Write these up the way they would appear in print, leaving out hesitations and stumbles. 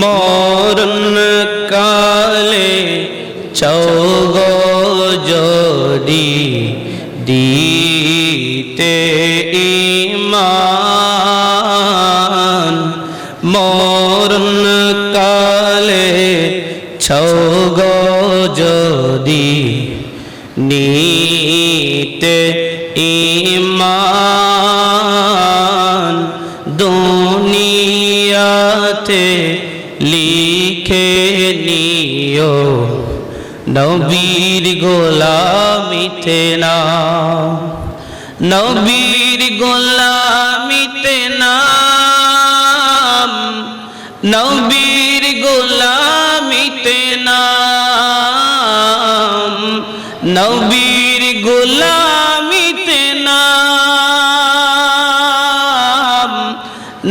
মরণ কালে চৌগ যদি দিতে ঈমান, মরণ কালে চৌগ যদি নিতে ঈমান, দুনিয়াতে লিখে নিও নবীর গোলামিতে নাম, নবীর গোলামিতে নাম, নবীর গোলামিতে নাম, নবীর গোলামিতে নাম,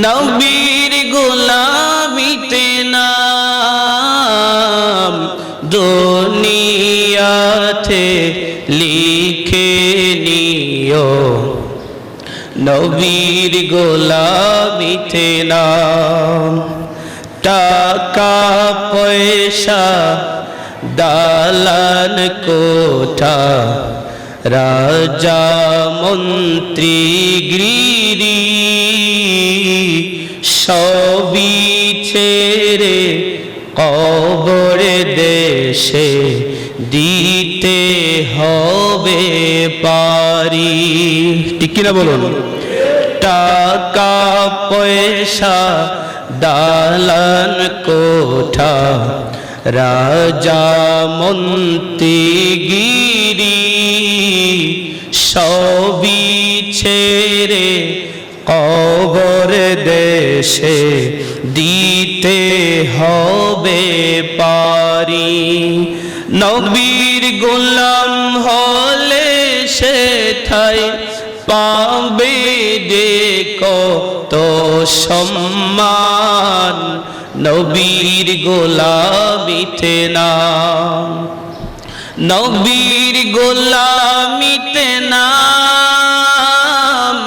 নবীর গোলামিতে নাম, দুনিয়াতে লিখে নিও নবীর গোলামিতে নাম। টাকা পয়সা দালান কোঠা রাজা মন্ত্রী গিরি সবই ছেড়ে কবর দেশে দিতে হবে পারি। ঠিক কিনা বলুন? টাকা পয়সা দালান কোঠা রাজা মন্ত্রী গিরি সবই ছেড়ে কবর দেশে দিতে হবে পারি। নবীর গোলাম হলে সেথায় পাবে যে কত সম্মান, নবীর গোলামিতে নাম, নবীর গোলামিতে নাম,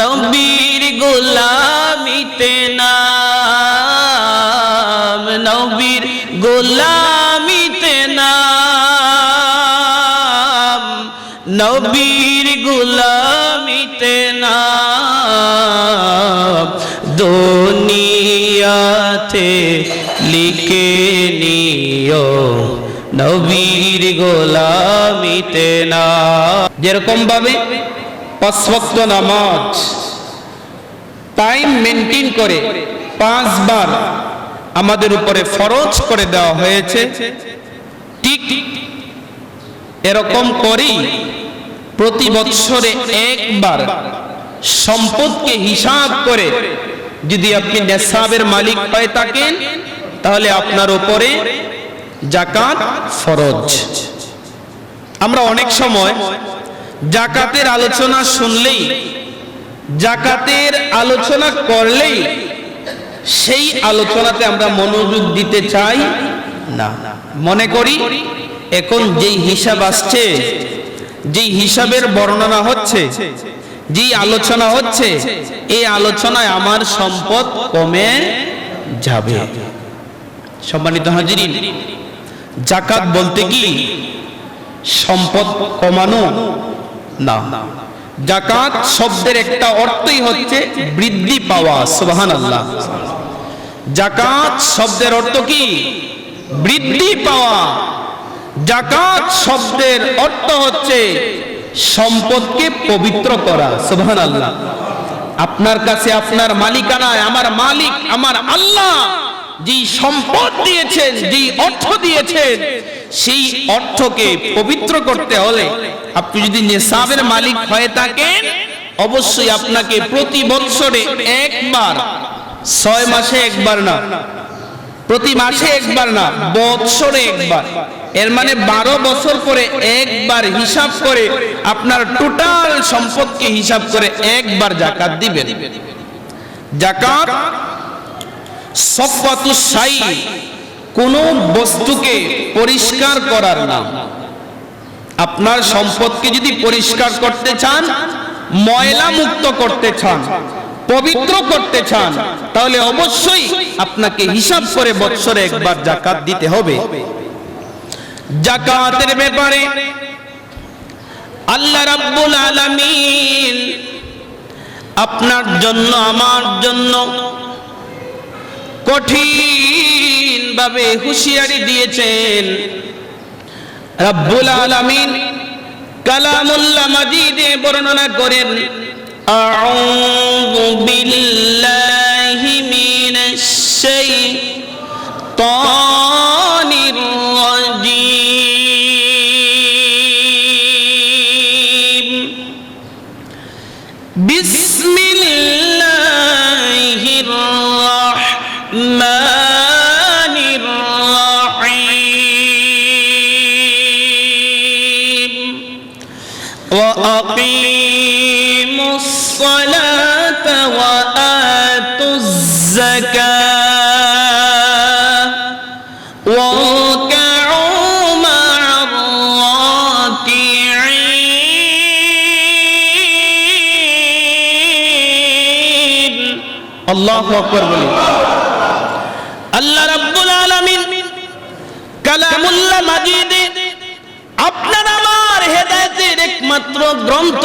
নবীর গোলামিতে নাম, নবীর গোলামিতে নাম, নবীর গোলামিতে নাম, দুনিয়াতে লিখে নিও নবীর গোলামিতে নাম। যেরকম ভাবে 5 ওয়াক্ত নামাজ টাইম মেনটেন করে 5 বার আমাদের উপরে ফরজ করে দেওয়া হয়েছে, ঠিক এরকম করেই প্রতি বৎসরে একবার সম্পদকে হিসাব করে যদি আপনি নেশাবের মালিক হয়ে থাকেন তাহলে আপনার উপরে যাকাত ফরজ। আমরা অনেক সময় যাকাতের আলোচনা শুনলেই, যাকাতের আলোচনা করলেই সেই আলোচনাতে আমরা মনোযোগ দিতে চাই না। মনে করি এখন যেই হিসাব আসছে, যেই হিসাবের বর্ণনা হচ্ছে, যেই আলোচনা হচ্ছে, এই আলোচনায় আমার সম্পদ কমে যাবে। সম্মানিত হাজিরিন, যাকাত বলতে কি সম্পদ কমানো না। যাকাত শব্দের একটা অর্থই হচ্ছে বৃদ্ধি পাওয়া। সুবহানাল্লাহ। যাকাত শব্দের অর্থ কি? বৃদ্ধি পাওয়া। যাকাত শব্দের অর্থ হচ্ছে সম্পদকে পবিত্র করা। সুবহানাল্লাহ। আপনার কাছে আপনার মালিকানায় আমার মালিক আমার আল্লাহ যেই সম্পদ দিয়েছেন, যেই অর্থ দিয়েছেন, সেই অর্থকে পবিত্র করতে হলে আপনি যদি নেশাবের মালিক হয়ে থাকেন অবশ্যই আপনাকে প্রতি বৎসরে একবার, 6 মাসে একবার না, প্রতি মাসে একবার না, বৎসরে একবার, এর মানে 12 বছর পরে একবার হিসাব করে আপনার টোটাল সম্পদকে হিসাব করে একবার যাকাত দিবেন। যাকাত সফওয়াতুস সাই, কোন বস্তুকে পরিষ্কার করার নাম। আপনার সম্পদকে যদি পরিষ্কার করতে চান, ময়লা মুক্ত করতে চান, পবিত্র করতে চান, তাহলে অবশ্যই আপনাকে হিসাব করে বৎসরে একবার যাকাত দিতে হবে। যাকাতের ব্যাপারে আল্লাহ রাব্বুল আলামিন আপনার জন্য আমার জন্য কঠিন ভাবে হুঁশিয়ারি দিয়েছেন। রাব্বুল আলামিন কালামুল্লাহ মাজিদে বর্ণনা করেন, আউযু বিল্লাহি মিনাশ শাইতানির রাজীম, বিসমিল্লাহির রাহমানির রাহিম, ওয়া আকিমুস সালাতা ওয়া আতুজ যাকাত ওয়ারকাউ মা'আর রাকিঈন। আল্লাহু আকবার বলি। আল্লাহ রাব্বুল আলামিন কালামুল্লাহ মাজিদে আপনার আমার হেদায়েতের একমাত্র গ্রন্থ,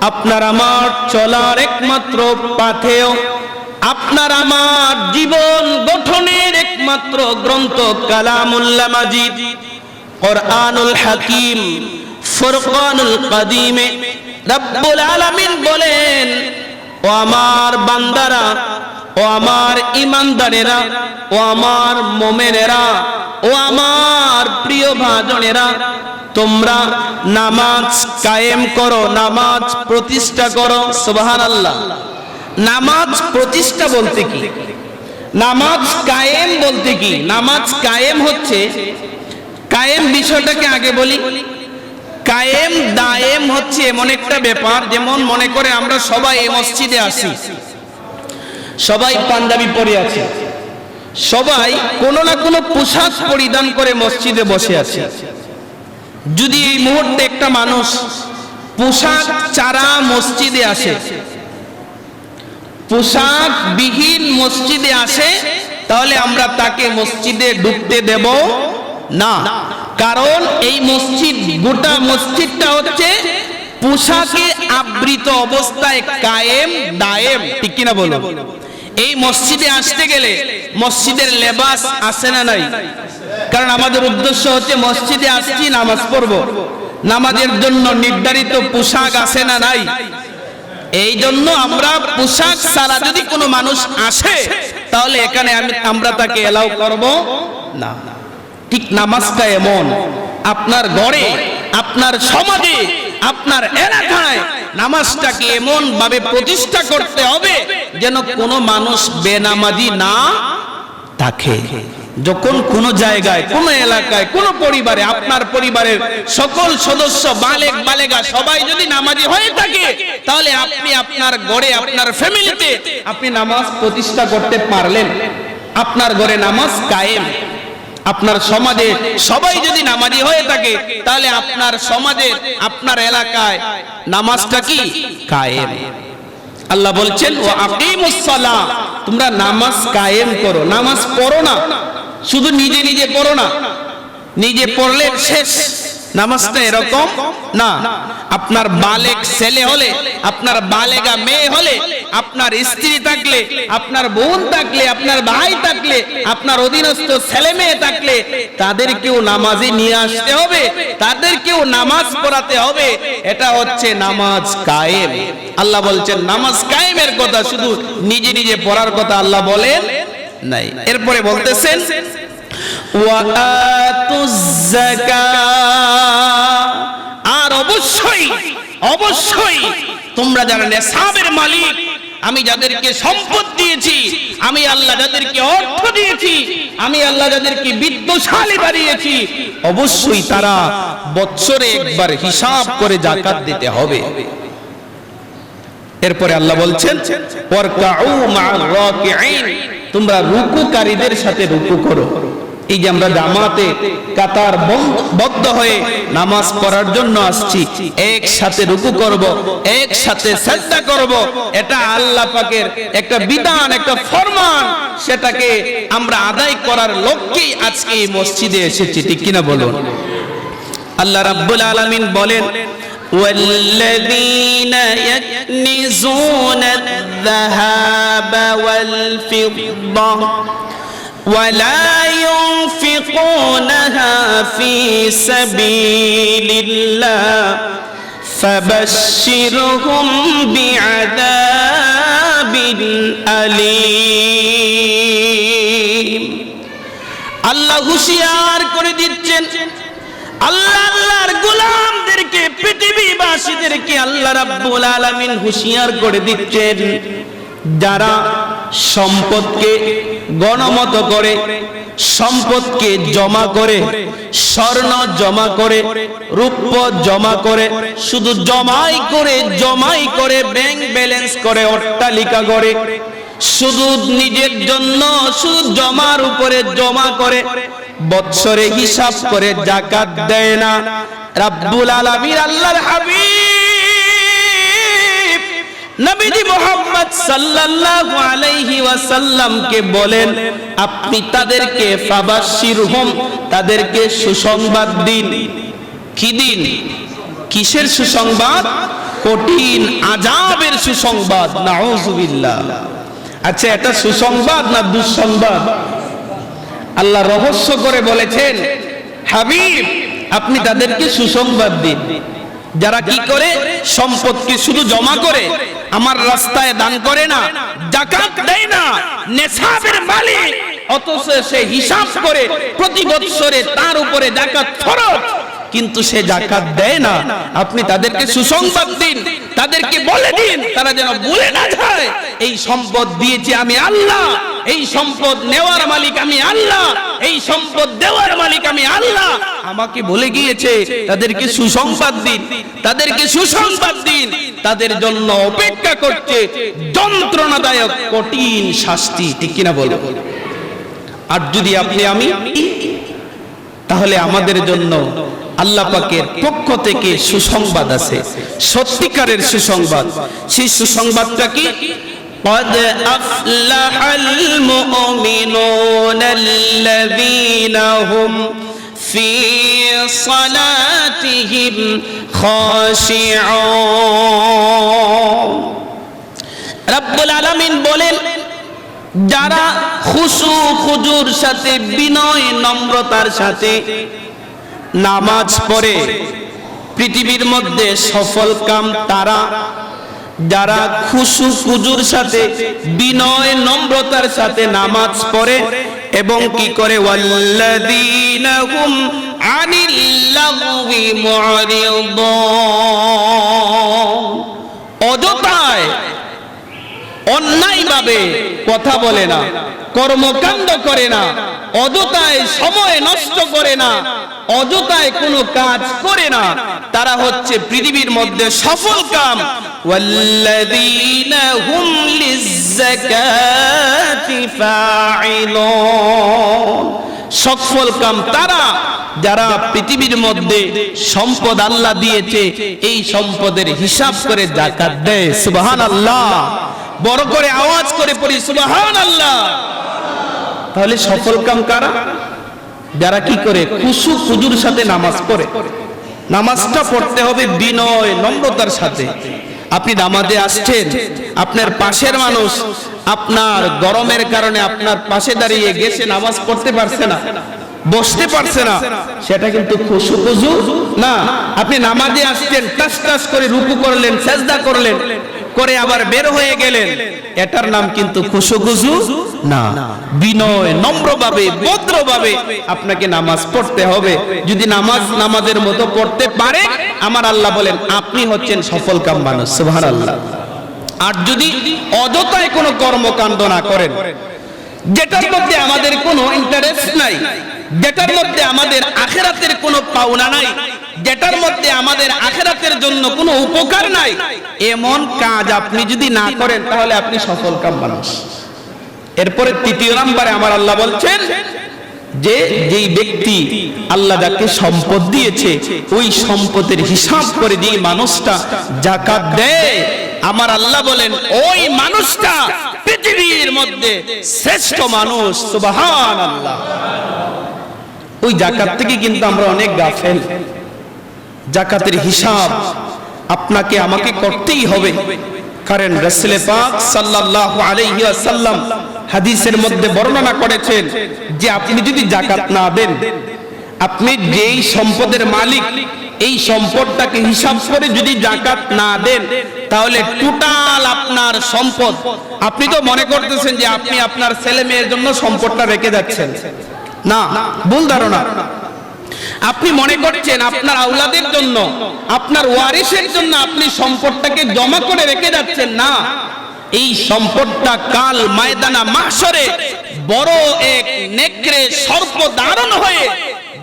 আপনার আমার চলার একমাত্র পাথেয়, আপনার আমার জীবন গঠনের একমাত্র গ্রন্থ কালামুল্লাহ মাজিদ, কুরআনুল হাকীম, ফুরকানুল কাদীমে রব্বুল আলামিন বলেন, ও আমার বান্দারা, ও আমার ঈমানদারেরা, ও আমার মুমিনেরা, ও আমার প্রিয় ভাজনেরা, তোমরা নামাজ কায়েম করো, নামাজ প্রতিষ্ঠা করো। সুবহানাল্লাহ। নামাজ প্রতিষ্ঠা বলতে কি? নামাজ কায়েম বলতে কি? নামাজ কায়েম হচ্ছে, কায়েম বিষয়টাকে আগে বলি। কায়েম দায়েম হচ্ছে এমন একটা ব্যাপার, যেমন মনে করে আমরা সবাই এই মসজিদে আসি, সবাই পাঞ্জাবি পরে আছে, সবাই কোনো না কোনো পোশাক পরিধান করে মসজিদে বসে আছে। যদি এই মুহূর্তে একটা মানুষ পোশাক ছাড়া মসজিদে আসে, পোশাক বিহীন মসজিদে আসে, তাহলে আমরা তাকে মসজিদে ঢুকতে দেব না। কারণ এই মসজিদ, গোটা মসজিদটা হচ্ছে পোশাকে আবৃত অবস্থায় কায়েম দায়েম, ঠিক কিনা বলো? এই মসজিদে আসতে গেলে মসজিদের লেবাস আছে না নাই? কারণ আমাদের উদ্দেশ্য হচ্ছে মসজিদে আসছি নামাজ পড়বো, নামাজের জন্য নির্ধারিত পোশাক আছে না নাই? এই জন্য আমরা পোশাক ছাড়া যদি কোনো মানুষ আসে, তাহলে এখানে আমরা তাকে এলাও করব না। ঠিক নামাজটা এমন, আপনার ঘরে, আপনার সমাজে, আপনার এলাকায় নামাজটাকে এমন ভাবে প্রতিষ্ঠা করতে হবে যেন কোনো মানুষ বেনামাজি না থাকে। যখন কোনো জায়গায়, কোনো এলাকায়, কোনো পরিবারে, আপনার পরিবারের সকল সদস্য বালেগ বালেগা সবাই যদি নামাজি হয়ে থাকে, তাহলে আপনি আপনার ঘরে, আপনার ফ্যামিলিতে আপনি নামাজ প্রতিষ্ঠা করতে পারলেন। আপনার ঘরে নামাজ কায়েম। আপনার সমাজে সবাই যদি নামাজি হয়ে থাকে, তাহলে আপনার সমাজে, আপনার এলাকায় নামাজটা কি কায়েম। আল্লাহ বলছেন, ওয়া আকিমুস সালাহ, তোমরা নামাজ কায়েম করো। নামাজ পড়ো না, শুধু নিজে নিজে পড়ো না, নিজে পড়লে শেষ। নামাজটা এরকম না। আপনার বালেগ ছেলে হলে, আপনার বালেগা মেয়ে হলে, আপনার স্ত্রী থাকলে, আপনার বোন থাকলে, আপনার ভাই থাকলে, আপনার অধীনস্থ ছেলে মেয়ে থাকলে, তাদেরকেও নামাজে নিয়ে আসতে হবে, তাদেরকেও নামাজ পড়াতে হবে। এটা হচ্ছে নামাজ কায়েম। আল্লাহ বলছেন নামাজ কায়েমের কথা, শুধু নিজে নিজে পড়ার কথা আল্লাহ বলেন নাই। এরপরে বলতেছেন, ওয়া আতুজ যাকাত, আর অবশ্যই অবশ্যই তোমরা যারা নেসাবের মালিক, আমি যাদেরকে সম্পদ দিয়েছি, আমি আল্লাহ যাদেরকে অর্থ দিয়েছি, আমি আল্লাহ যাদেরকে বিত্তশালী বানিয়েছি, অবশ্যই তারা বছরে একবার হিসাব করে যাকাত দিতে হবে। এরপরে আল্লাহ বলছেন, ওয়ারকাউ মা'আর রাকিঈন, তোমরা রুকুকারীদের সাথে রুকু করো। এই যে আমরা জামাতে কাতার বদ্ধ হয়ে নামাজ পড়ার জন্য আসছি, একসাথে রুকু করব, একসাথে সিজদা করব, এটা আল্লাহ পাকের একটা বিধান, একটা ফরমান, সেটাকে আমরা আদায় করার লক্ষ্যেই আজকে এই মসজিদে এসেছি, ঠিক কিনা বলুন? আল্লাহ রাব্বুল আলামিন বলেন, والذين يكنزون الذهب والفضة ولا ينفقونها في سبيل الله فبشرهم بعذاب أليم। আল্লাহ হুঁশিয়ার করে দিচ্ছেন, আল্লাহর গোলামদেরকে, পৃথিবীবাসীদেরকে আল্লাহ রাব্বুল আলামিন হুঁশিয়ার করে দিচ্ছেন, যারা সম্পদকে গণমত করে, সম্পদকে জমা করে, স্বর্ণ জমা করে, রূপ্য জমা করে, শুধু জমাই করে ব্যাংক ব্যালেন্স করে, অট্টালিকা করে, শুধু নিজের জন্য শুধু জমার উপরে জমা করে, বৎসরে হিসাব করে যাকাত দেয় না। রাব্বুল আলামিন আল্লাহর হাবিব নবীজি মুহাম্মদ সাল্লাল্লাহু আলাইহি ওয়াসাল্লামকে বলেন, আপনি তাদেরকে ফাবাশশিরহুম, তাদেরকে সুসংবাদ দিন। কি দিন? কিসের সুসংবাদ? কঠিন আযাবের সুসংবাদ। নাউযুবিল্লাহ। আচ্ছা, এটা সুসংবাদ না দুঃসংবাদ? আল্লাহ রহস্য করে বলেছেন, হাবিব আপনি তাদেরকে সুসংবাদ দিন, যারা কি করে? সম্পদকে শুধু জমা করে, আমার রাস্তায় দান করে না, যাকাত দেয় না, নেশাবের মালিক, অথচ সে হিসাব করে প্রতি বৎসরে তার উপরে যাকাত ফরজ, কিন্তু সে যাকাত দেয় না। আপনি তাদেরকে সুসংবাদ দিন, তাদেরকে বলে দিন, তারা যেন ভুলে না যায় এই সম্পদ দিয়েছি আমি আল্লাহ, এই সম্পদ নেওয়ার মালিক আমি আল্লাহ, এই সম্পদ দেওয়ার মালিক আমি আল্লাহ, আমাকে বলে গিয়েছে। তাদেরকে সুসংবাদ দিন, তাদেরকে সুসংবাদ দিন, তাদের জন্য অপেক্ষা করছে যন্ত্রণাদায়ক কঠিন শাস্তি, ঠিক কিনা বলো? আর যদি আপনি আমি, তাহলে আমাদের জন্য আল্লাহ পাকের পক্ষ থেকে সুসংবাদ আছে, সত্যিকারের সুসংবাদ। সেই সুসংবাদটা কি? قد أفلح المؤمنون الذين هم في صلاتهم خاشعون। রব্বুল আলামিন বলেন, যারা খুশু খুজুর সাথে, বিনয় নম্রতার সাথে নামাজ পড়ে, পৃথিবীর মধ্যে সফল কাম তারা যারা খুশু খুজুর সাথে, বিনয় নম্রতার সাথে নামাজ পড়ে এবং কি করে? ওয়াল্লাযীনা হুম আনিল লাগবি মুরিদুন, অযথায় অন্যায়ভাবে কথা বলে না, কর্মকাণ্ড করে না, অযথায় সময় নষ্ট করে না, অযথায় কোনো কাজ করে না, তারা হচ্ছে পৃথিবীর মধ্যে সফল কাম। ওয়াল্লাযীনা হুম লিয-যাকাতি ফাঈলুন, সফল কাম তারা যারা পৃথিবীর মধ্যে সম্পদ আল্লাহ দিয়েছে, এই সম্পদের হিসাব করে যাকাত দেয়। সুবহানাল্লাহ। বড় করে আওয়াজ করে পড়ি সুবহানাল্লাহ। তাহলে সফল কাম কারা? যারা কি করে? খুশু খুজুর সাথে নামাজ পড়ে। নামাজটা পড়তে হবে বিনয় নম্রতার সাথে। আপনি নামাজে আসছেন, আপনার পাশের মানুষ আপনার গরমের কারণে আপনার পাশে দাঁড়িয়ে গেছে, নামাজ পড়তে পারছে না, বসতে পারছে না, সেটা কিন্তু খুশু খুজু না। আপনি নামাজে আসছেন, টাস টাস করে রুকু করলেন, সিজদা করলেন, করে আবার বের হয়ে গেলেন, এটার নাম কিন্তু খুশু খুজু না। বিনয় নম্রভাবে, ভদ্রভাবে আপনাকে নামাজ পড়তে হবে। যদি নামাজের মতো পড়তে পারে, আমার আল্লাহ বলেন আপনি হচ্ছেন সফল কাম মানুষ। সুবহানাল্লাহ। আর যদি অযথায় কোনো কর্মকাণ্ড না করেন, যেটার মধ্যে আমাদের কোনো ইন্টারেস্ট নাই, যেটার মধ্যে আমাদের আখিরাতের কোনো পাওনা নাই, যেটার মধ্যে আমাদের আখিরাতের জন্য কোনো উপকার নাই, এমন কাজ আপনি যদি না করেন, তাহলে আপনি সফল কাম মানুষ। এরপরে তৃতীয় নম্বরে আমার আল্লাহ বলছেন, যে যেই ব্যক্তি আল্লাহ যাকে সম্পদ দিয়েছে ওই সম্পদের হিসাব করে যে মানুষটা যাকাত দেয়, আমার আল্লাহ বলেন ওই মানুষটা পৃথিবীর মধ্যে শ্রেষ্ঠ মানুষ। সুবহানাল্লাহ। ওই যাকাত থেকে কিন্তু আমরা অনেক গাফেল। যাকাতের হিসাব আপনাকে আমাকে করতেই হবে, কারণ রাসূল পাক সাল্লাল্লাহু আলাইহি ওয়াসাল্লাম হাদিসের মধ্যে বর্ণনা করেছেন যে আপনি যদি যাকাত না দেন, আপনি যেই সম্পদের মালিক এই সম্পদটাকে হিসাব করে যদি যাকাত না দেন, তাহলে টোটাল আপনার সম্পদ, আপনি তো মনে করতেছেন যে আপনি আপনার ছেলে মেয়ের জন্য সম্পদটা রেখে যাচ্ছেন, না, ভুল ধারণা। আপনি মনে করছেন আপনার আওলাদের জন্য, আপনার ওয়ারিসের জন্য আপনি সম্পদটাকে জমা করে রেখে যাচ্ছেন, না, এই সম্পদটা কাল ময়দানা মাহশরে বড় এক নেকড়ে সর্প ধারণ হয়ে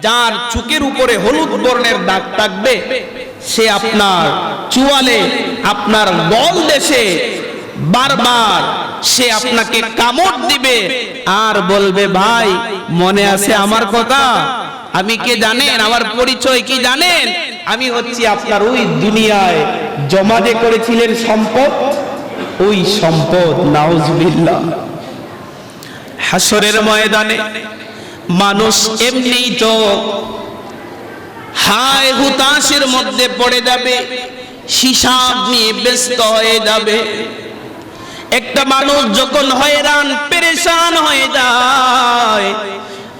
যার চোখের উপরে হলুদ বর্ণের দাগ থাকবে, সে আপনার চুয়ালে, আপনার গল দেশে বারবার সে আপনাকে কামড় দিবে আর বলবে, ভাই মনে আছে আমার কথা? আমি কে জানেন? আমার পরিচয় কি জানেন? আমি হচ্ছি আপনার ওই দুনিয়ায় জমা যে করেছিলেন সম্পদ, ওই সম্পদ। নাউজুবিল্লাহ। হাসরের ময়দানে মানুষ এমনিই তো হায় হুতাশের মধ্যে পড়ে যাবে, হিসাব নিয়ে ব্যস্ত হয়ে যাবে। একটা মানুষ যখন হয়রান পেরেশান হয়ে যায়,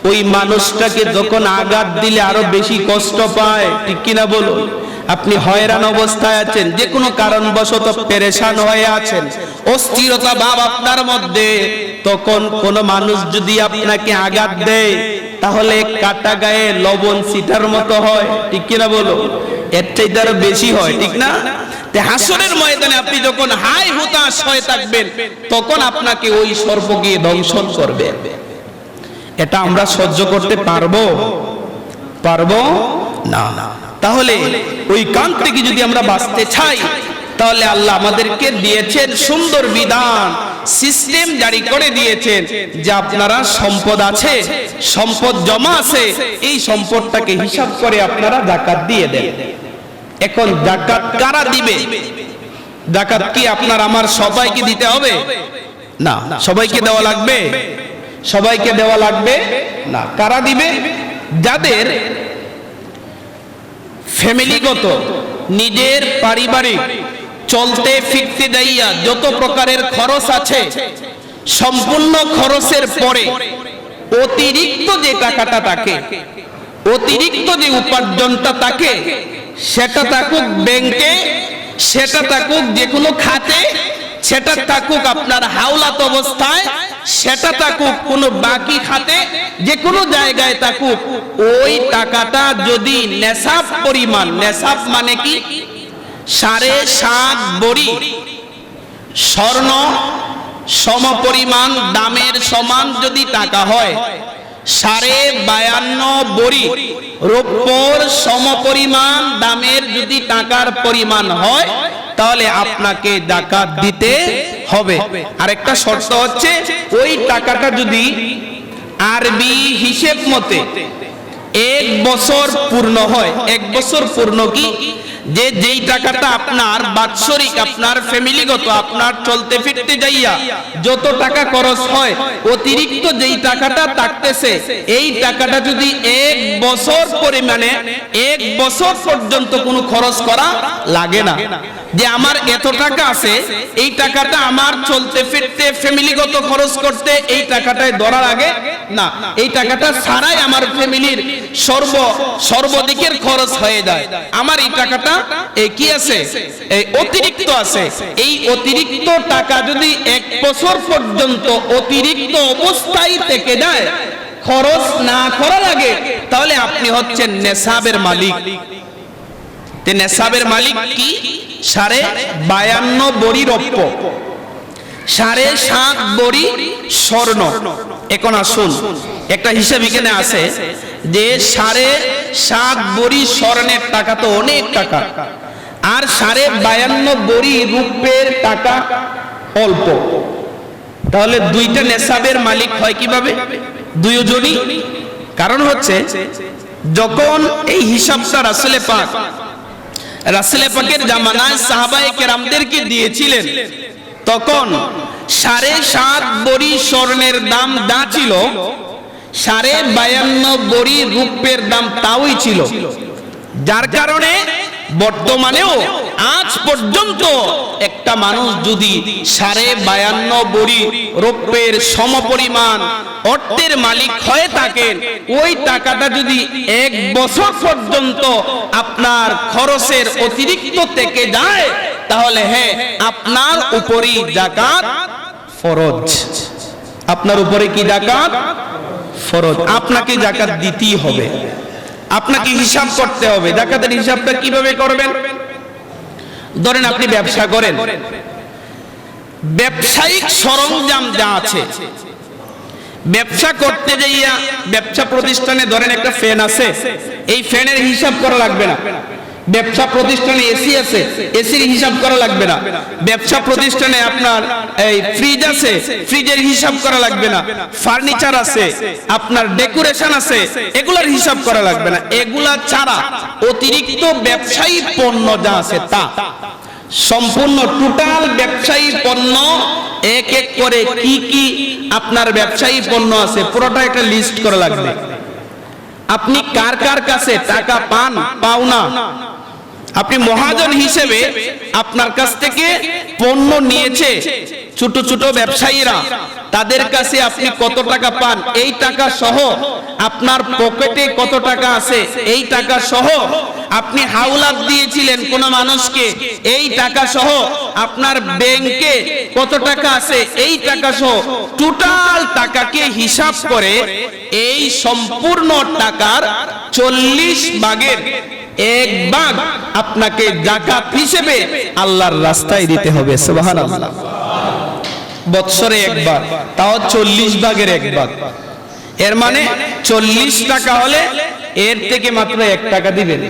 ওই মানুষটাকে যখন আঘাত দিলে আরো বেশি কষ্ট পায়, ঠিক কিনা বলুন? আপনি হয়রান অবস্থায় আছেন, যে কোনো কারণবশত পেরেশান হয়ে আছেন, অস্থিরতা ভাব আপনার মধ্যে, তখন কোন মানুষ যদি আপনাকে আঘাত দেয়, তাহলে কাটা গায়ে লবণ ছিটার মতো হয়, ঠিক কিনা বলো? এর চাইতে আরো বেশি হয়, ঠিক না? হাসরের ময়দানে আপনি যখন হায় হুতাশ হয়ে থাকবেন, তখন আপনাকে ওই সর্প গিয়ে দংশন করবে। এটা আমরা সহ্য করতে পারবো? পারবো না। তাহলে ওই কান থেকে যদি আমরা বাঁচতে চাই, তাহলে আল্লাহ আমাদেরকে দিয়েছেন সুন্দর বিধান, সিস্টেম জারি করে দিয়েছেন যে আপনারা সম্পদ আছে, সম্পদ জমা আছে, এই সম্পদটাকে হিসাব করে আপনারা যাকাত দিয়ে দেন। এখন যাকাত কারা দিবে? যাকাত কি আপনার আমার সবাইকে দিতে হবে? না। সবাইকে দেওয়া লাগবে? সবাইকে দেওয়া লাগবে না। কারা দিবে? যাদের ফ্যামিলিগত, নিজের পারিবারিক চলতে ফিরতে যাইয়া যত প্রকারের খরচ আছে, সম্পূর্ণ খরচের পরে অতিরিক্ত যে টাকাটা থাকে, অতিরিক্ত যে উপার্জনটা থাকে, সেটা থাকুক ব্যাংকে, সেটা থাকুক যে কোনো খাতে, সেটা থাকুক আপনার হাওলাত অবস্থায়, সেটা থাকুক কোনো বাকি খাতে, যে কোনো জায়গায় থাকুক, ওই টাকাটা যদি নেশাব পরিমাণ, নেশাব মানে কি 7.5 বড়ি স্বর্ণ সমপরিমাণ দামের সমান যদি টাকা হয়, 52.5 বড়ি রৌপ্যর সমপরিমাণ দামের যদি টাকার পরিমাণ হয়, তাহলে আপনাকে যাকাত দিতে হবে। আরেকটা শর্ত হচ্ছে, ওই টাকাটা যদি আরবি হিসেব মতে 1 বছর পূর্ণ হয়। 1 বছর পূর্ণ কি? যে যেই টাকাটা আপনার বাৎসরিক, আপনার ফ্যামিলিগত, আপনার চলতে ফিরতে যাইয়া যত টাকা খরচ হয়, অতিরিক্ত যেই টাকাটা থাকতেছে, এই টাকাটা যদি 1 বছর পরিমাণে 1 বছর পর্যন্ত কোনো খরচ করা লাগে না। যে আমার এত টাকা আছে, এই টাকাটা আমার চলতে ফিরতে ফ্যামিলিগত খরচ করতে এই টাকাটায় ধরার আগে না, এই টাকাটা ছাড়াই আমার ফ্যামিলির সর্বদিকের খরচ হয়ে যায়। আমার এই টাকাটা কি আছে, এই অতিরিক্ত আছে। এই অতিরিক্ত টাকা যদি 1 বছর পর্যন্ত অতিরিক্ত অবস্থায় থেকে যায়, খরচ না করা লাগে, তাহলে আপনি হচ্ছেন নেশাবের মালিক। নেশাবের মালিক কি? 52.5 বড়ি রৌপ্য, 7.5 বড়ি স্বর্ণ। এখন আসুন, একটা হিসাব এখানে আছে যে 7.5 বড়ি স্বর্ণের টাকা তো অনেক টাকা, আর 52.5 বড়ি রূপের টাকা অল্প। তাহলে দুইটা নেশাবের মালিক হয় কিভাবে? দুইজনই কারণ হচ্ছে যখন এই হিসাবটা রাসূলে পাকের জামানায় সাহাবায়ে কেরামদেরকে দিয়েছিলেন, তখন 7.5 বড়ি স্বর্ণের দাম যা ছিল, 52.5 বড়ি রূপের দাম তাওই ছিল। যার কারণে বর্তমানেও আজ পর্যন্ত একটা মানুষ যদি 52.5 বড়ি রৌপ্যের সমপরিমাণ অর্থের মালিক হয়ে থাকেন, ওই টাকাটা যদি 1 বছর পর্যন্ত আপনার খরচের অতিরিক্ত থেকে যায়, তাহলে হ্যাঁ, আপনার উপরই যাকাত ফরজ। আপনার উপরে কি যাকাত ফরজ, আপনাকে যাকাত দিতেই হবে, আপনাকে হিসাব করতে হবে। যাকাতের হিসাবটা কিভাবে করবেন? ধরেন আপনি ব্যবসা করেন, ব্যবসায়িক সরঞ্জাম যা আছে, ব্যবসা করতে যাইয়া ব্যবসা প্রতিষ্ঠানে ধরেন একটা ফ্যান আছে, এই ফ্যানের হিসাব করা লাগবে না। ব্যবসা প্রতিষ্ঠানে এসি আছে, এসির হিসাব করা লাগবে না। ব্যবসা প্রতিষ্ঠানে আপনার এই ফ্রিজ আছে, ফ্রিজের হিসাব করা লাগবে না। ফার্নিচার আছে, আপনার ডেকোরেশন আছে, এগুলার হিসাব করা লাগবে না। এগুলা ছাড়া অতিরিক্ত ব্যবসায়ী পণ্য যা আছে, তা সম্পূর্ণ টোটাল ব্যবসায়ী পণ্য এক এক করে কি কি আপনার ব্যবসায়ী পণ্য আছে, পুরোটা একটা লিস্ট করা লাগবে। আপনি কার কার কাছে টাকা পান, পাও না, আপনি মহাজন হিসেবে আপনার কাছ থেকে পণ্য নিয়েছে ছোট ছোট ব্যবসায়ীরা, তাদের কাছে আপনি কত টাকা পান, এই টাকা সহ আপনার পকেটে কত টাকা আছে, এই টাকা সহ আপনি হাওলাত দিয়েছিলেন কোন মানুষকে, এই টাকা সহ আপনার ব্যাংকে কত টাকা আছে, এই টাকা সহ টোটাল টাকাকে হিসাব করে এই সম্পূর্ণ টাকার 40 ভাগের 1 ভাগ আপনাকে যাকাত হিসেবে আল্লাহর রাস্তায় দিতে হবে। সুবহানাল্লাহ। বৎসরে একবার, তাও 40 ভাগের 1 ভাগ। এর মানে 40 টাকা হলে এর থেকে মাত্র 1 টাকা দিবেন,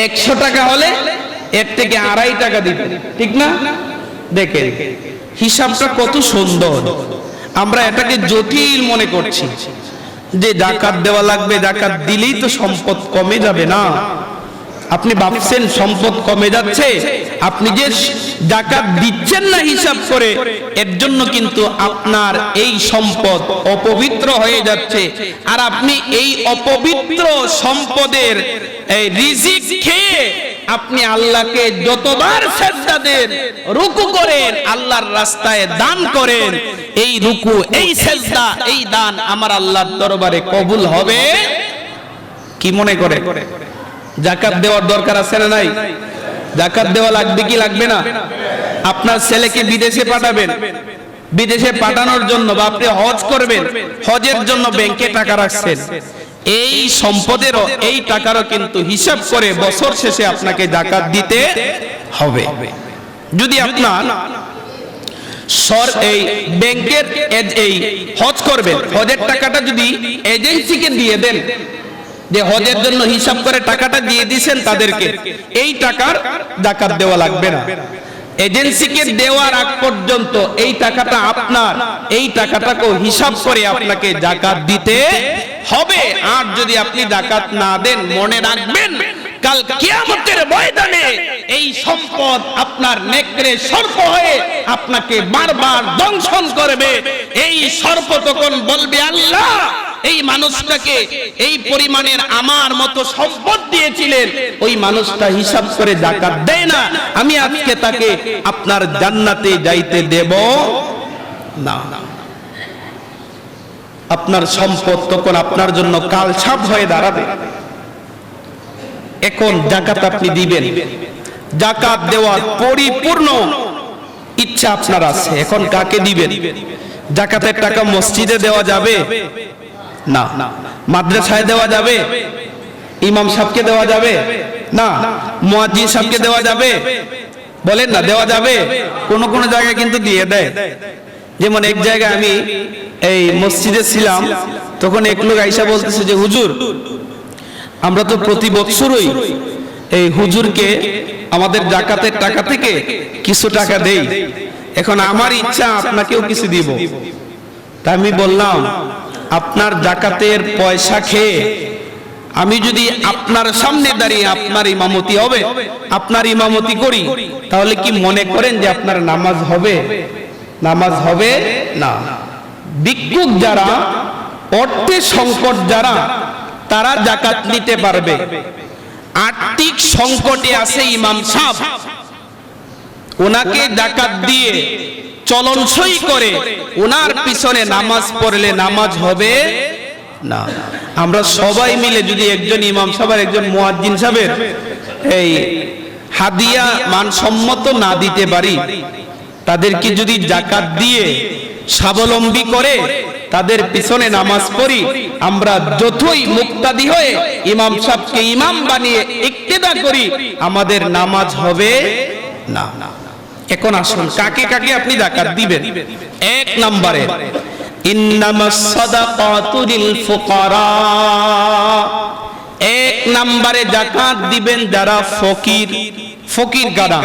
100 টাকা হলে এর থেকে 2.5 টাকা দিবেন, ঠিক না? দেখেন হিসাবটা কত সুন্দর। আমরা এটাকে জটিল মনে করছি যে যাকাত দেওয়া লাগবে, যাকাত দিলেই তো সম্পদ কমে যাবে। না, আপনি ভাবছেন সম্পদ কমে যাচ্ছে, আপনি যে যাকাত দিচ্ছেন না হিসাব করে, এর জন্য কিন্তু আপনার এই সম্পদ অপবিত্র হয়ে যাচ্ছে। আর আপনি এই অপবিত্র সম্পদের এই রিজিক খেয়ে আপনি আল্লাহকে যতবার সিজদা দেন, রুকু করেন, আল্লাহর রাস্তায় দান করেন, এই রুকু, এই সিজদা, এই দান আমার আল্লাহর দরবারে কবুল হবে। কি মনে করে? যাকাত দেওয়ার দরকার আছে না নাই? যাকাত দেওয়া লাগবে কি লাগবে না? আপনার ছেলেকে বিদেশে পাঠাবেন, বিদেশে পাঠানোর জন্য বা আপনি হজ করবেন, হজের জন্য ব্যাংকে টাকা রাখছেন, এই সম্পদেরও এই টাকারও কিন্তু হিসাব করে বছর শেষে আপনাকে যাকাত দিতে হবে। যদি আপনার এই ব্যাংকের এই হজ করবেন, হজের টাকাটা যদি এজেন্সিকে দিয়ে দেন, যে হজের জন্য হিসাব করে টাকাটা দিয়ে দিয়েছেন তাদেরকে, এই টাকার যাকাত দেওয়া লাগবে না। এজেন্সিকে দেওয়ার আগ পর্যন্ত এই টাকাটা আপনার, এই টাকাটাকেও হিসাব করে আপনাকে যাকাত দিতে হবে। আর যদি আপনি যাকাত না দেন, মনে রাখবেন কাল কিয়ামতের ময়দানে এই সম্পদ আপনার নেকড়ে সর্প হয়ে আপনাকে বারবার দংশন করবে। এই সর্প তখন বলবে, আল্লাহ এই মানুষটাকে এই পরিমাণের আমার মতো সম্পদ দিয়েছিলেন, ওই মানুষটা হিসাব করে যাকাত দেয় না, আমি আজকে তাকে আপনার জান্নাতে যাইতে দেব না। আপনার সম্পদ তখন আপনার জন্য কালছাপ হয়ে দাঁড়াবে। এখন যাকাত আপনি দিবেন, যাকাত দেওয়ার পরিপূর্ণ ইচ্ছা আপনার আছে, এখন কাকে দিবেন? যাকাতের টাকা মসজিদে দেওয়া যাবে না, মাদ্রাসায় দেওয়া যাবে, ইমাম সাহেবকে দেওয়া যাবে না, মুয়াজ্জিন সাহেবকে দেওয়া যাবে? বলেন না, দেওয়া যাবে? কোন কোন জায়গায় কিন্তু দিয়ে দেয়। যেমন এক জায়গায় আমি এই মসজিদে ছিলাম, তখন এক লোক আইসা বলতেছে যে হুজুর, আমরা তো প্রতি বছরই এই হুজুরকে আমাদের যাকাতের টাকা থেকে কিছু টাকা দেই, এখন আমার ইচ্ছা আপনাকেও কিছু দিব। তা আমি বললাম আপনার জাকাতের পয়সা খেয়ে আমি যদি আপনার সামনে দাঁড়িয়ে আপনার ইমামতি হবে, আপনার ইমামতি করি, তাহলে কি মনে করেন যে আপনার নামাজ হবে? নামাজ হবে না। ভিক্ষুক যারা, অর্থের সংকট যারা, তারা জাকাত নিতে পারবে। আর্থিক সংকটে আছে ইমাম সাহেব, ওনাকে জাকাত দিয়ে চলনসই করে ওনার পিছনে নামাজ পড়লে নামাজ হবে না। আমরা সবাই মিলে যদি একজন ইমাম সাহেব, একজন মুয়াজ্জিন সাহেবের এই হাদিয়া মানসম্মত না দিতে পারি, তাদেরকে যদি জাকাত দিয়ে স্বাবলম্বী করে তাদের পিছনে নামাজ পড়ি, আমরা যতই মুক্তাদি হয়ে ইমাম সাহেবকে ইমাম বানিয়ে ইক্তেদা করি, আমাদের নামাজ হবে না। এখন আসুন কাকে কাকে আপনি জাকাত দিবেন। এক নম্বরে ইন্নামাস সাদাকাতু লিল ফুকারা, এক নম্বরে জাকাত দিবেন যারা ফকির। ফকির কারা?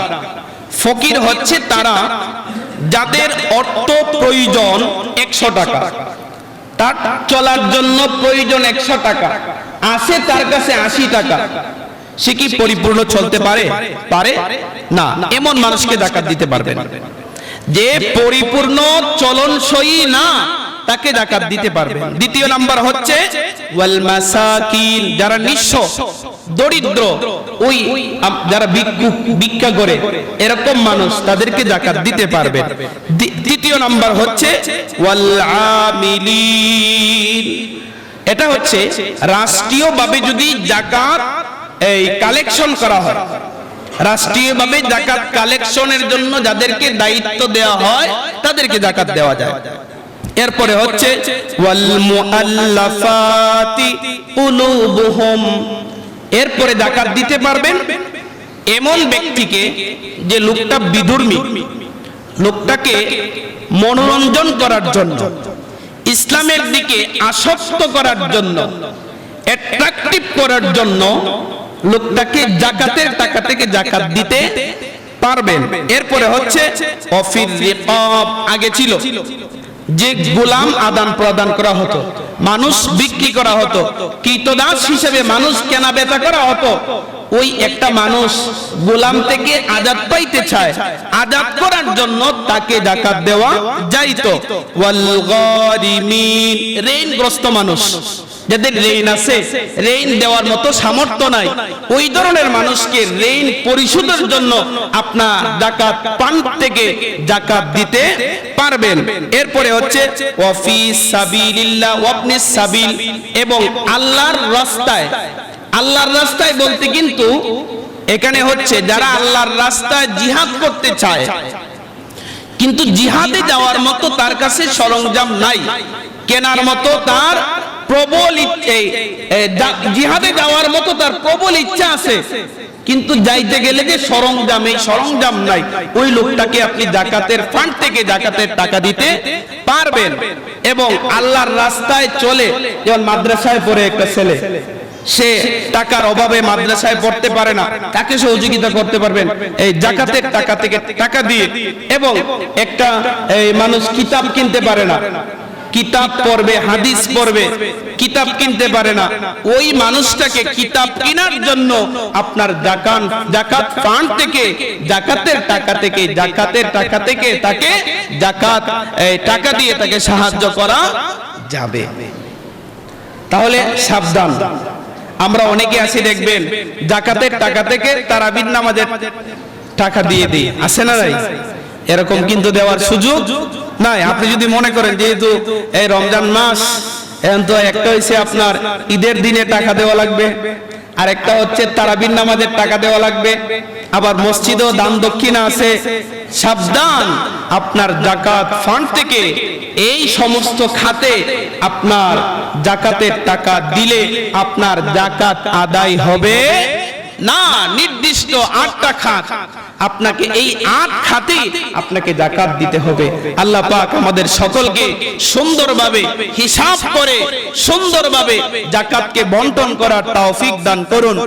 ফকির হচ্ছে তারা যাদের অর্থ প্রয়োজন 100 টাকা, তার চলার জন্য প্রয়োজন 100 টাকা, আছে তার কাছে 80 টাকা, সে কি পরিপূর্ণ চলতে পারে? পারে না। এমন মানুষকে জাকাত দিতে পারবেন। যে পরিপূর্ণ চলনসই না, তাকে জাকাত দিতে পারবেন। দ্বিতীয় নাম্বার হচ্ছে ওয়াল মাসাকিন, যারা নিঃস্ব দরিদ্র, ওই যারা ভিক্ষা করে এরকম মানুষ, তাদেরকে জাকাত দিতে পারবেন। তৃতীয় নাম্বার হচ্ছে ওয়াল আমিলিন, এটা হচ্ছে রাষ্ট্রীয়ভাবে যদি জাকাত এই কালেকশন করা হয়, রাষ্ট্রীয়ভাবে জাকাত কালেকশনের জন্য যাদেরকে দায়িত্ব দেওয়া হয় তাদেরকে জাকাত দেওয়া যায়। এরপরে হচ্ছে ওয়াল মুআল্লাফাতি কুলুবুহুম, এরপরে জাকাত দিতে পারবেন এমন ব্যক্তিকে যে লোকটা বিধর্মী, লোকটাকে মনোরঞ্জন করার জন্য, ইসলামের দিকে আসক্ত করার জন্য, অ্যাট্রাকটিভ করার জন্য লোকটাকে জাকাতের টাকা থেকে জাকাত দিতে পারবেন। এরপরে হচ্ছে অফির রিকাব, আগে ছিল যে গোলাম আদান প্রদান করা হতো, মানুষ বিক্রি করা হতো, কৃতদাস হিসেবে মানুষ কেনা বেচা করা হতো, ওই একটা মানুষ গোলাম থেকে আজাদ পাইতে চায়, আজাদ করার জন্য তাকে জাকাত দেওয়া যাইতো। ওয়াল গারিমিন, ঋণগ্রস্ত মানুষ, যাদের ঋণ আছে, ঋণ দেওয়ার মতো সামর্থ্য নাই, ওই ধরনের মানুষকে ঋণ পরিশোধের জন্য আপনার জাকাত পান থেকে জাকাত দিতে পারবেন। এরপরে হচ্ছে ওয়াফি সাবিলিল্লাহ ওয়াবনিস সাবিল, এবং আল্লাহর রাস্তায়, আল্লাহর রাস্তায় বলতে কিন্তু এখানে হচ্ছে যারা আল্লাহর রাস্তায় জিহাদ করতে চায় কিন্তু জিহাদে যাওয়ার মতো তার কাছে সরঞ্জাম নাই, কেনার মতো তার প্রবল জিহাদে যাওয়ার মতো তার প্রবল ইচ্ছা আছে, কিন্তু যাইতে গেলে যে সরঞ্জাম, এই সরঞ্জাম নাই, ওই লোকটাকে আপনি জাকাতের ফান্ড থেকে জাকাতের টাকা দিতে পারবেন। এবং আল্লাহর রাস্তায় চলে, যেমন মাদ্রাসায় পড়ে একটা ছেলে, সে টাকার অভাবে মাদ্রাসায় পড়তে পারে না, তাকে সহযোগিতা করতে পারবেন এই জাকাতের টাকা থেকে টাকা দিয়ে। এবং একটা মানুষ কিতাব কিনতে পারে না, কিতাব পড়বে, হাদিস পড়বে, কিতাব কিনতে পারে না, ওই মানুষটাকে কিতাব কেনার জন্য আপনার জাকাত ফান্ড থেকে, জাকাতের টাকা থেকে, জাকাতের টাকা থেকে তাকে জাকাত টাকা দিয়ে তাকে সাহায্য করা যাবে। তাহলে সাবধান, আমরা অনেকে আছি দেখবেন জাকাতের টাকা থেকে তারাবির নামাজের টাকা দিয়ে দিই, আছে না নাই? এরকম কিন্তু দেওয়ার সুযোগ নাই। আপনি যদি মনে করেন যেহেতু এই রমজান মাস, এখন তো একটা হইছে আপনার ঈদের দিনে টাকা দেওয়া লাগবে, আর একটা হচ্ছে তারাবির নামাজের টাকা দেওয়া লাগবে, আবার মসজিদেও দান দক্ষিণা আছে। সাবধান, আপনার জাকাত ফান্ড থেকে এই সমস্ত খাতে আপনার জাকাতের টাকা দিলে আপনার জাকাত আদায় হবে না। নির্দিষ্ট 8টা খাত, আপনাকে এই 8 খাতে আপনাকে জাকাত দিতে হবে। আল্লাহ পাক আমাদের সকলকে সুন্দরভাবে হিসাব করে সুন্দরভাবে জাকাতকে বন্টন করার তৌফিক দান করুন।